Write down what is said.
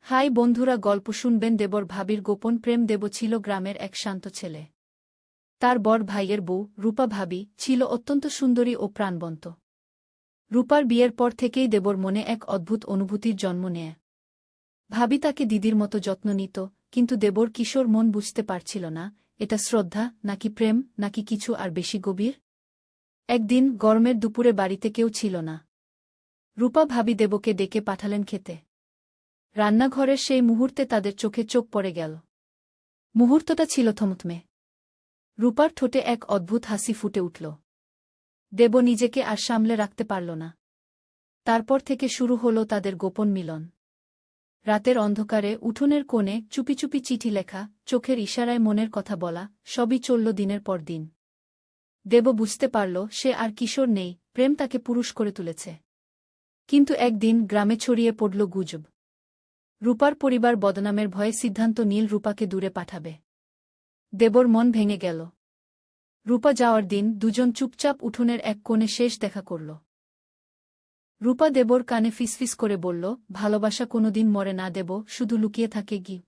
High বন্ধুরা, গল্প শুনবেন দেবর ভাবির গোপন প্রেম। দেব ছিল গ্রামের এক শান্ত ছেলে। তার বড় ভাইয়ের বউ রূপা ভাবি ছিল অত্যন্ত সুন্দরী ও প্রাণবন্ত। রূপার বিয়ের পর থেকেই দেবর মনে এক অদ্ভুত অনুভূতির জন্ম নেয়। ভাবি তাকে দিদির মতো যত্ন নিত, কিন্তু দেবর কিশোর মন বুঝতে পারছিল না এটা শ্রদ্ধা নাকি প্রেম নাকি কিছু আর বেশি গভীর। একদিন গরমের দুপুরে বাড়িতে কেউ ছিল না। রূপা ভাবি দেবকে ডেকে পাঠালেন খেতে। রান্নাঘরের সেই মুহূর্তে তাদের চোখে চোখ পড়ে গেল। মুহূর্তটা ছিল থমথমে। রূপার ঠোঁটে এক অদ্ভুত হাসি ফুটে উঠল। দেব নিজেকে আর সামলে রাখতে পারল না। তারপর থেকে শুরু হল তাদের গোপন মিলন। রাতের অন্ধকারে উঠোনের কোণে চুপি চুপি চিঠি লেখা, চোখের ইশারায় মনের কথা বলা, সবই চলল দিনের পর দিন। দেব বুঝতে পারল সে আর কিশোর নেই, প্রেম তাকে পুরুষ করে তুলেছে। কিন্তু একদিন গ্রামে ছড়িয়ে পড়ল গুজব। রূপার পরিবার বদনামের ভয়ে সিদ্ধান্ত নিল রূপাকে দূরে পাঠাবে। দেবর মন ভেঙে গেল। রূপা যাওয়ার দিন দুজন চুপচাপ উঠোনের এক কোণে শেষ দেখা করল। রূপা দেবর কানে ফিসফিস করে বলল, ভালোবাসা কোনোদিন মরে না দেব, শুধু লুকিয়ে থাকে।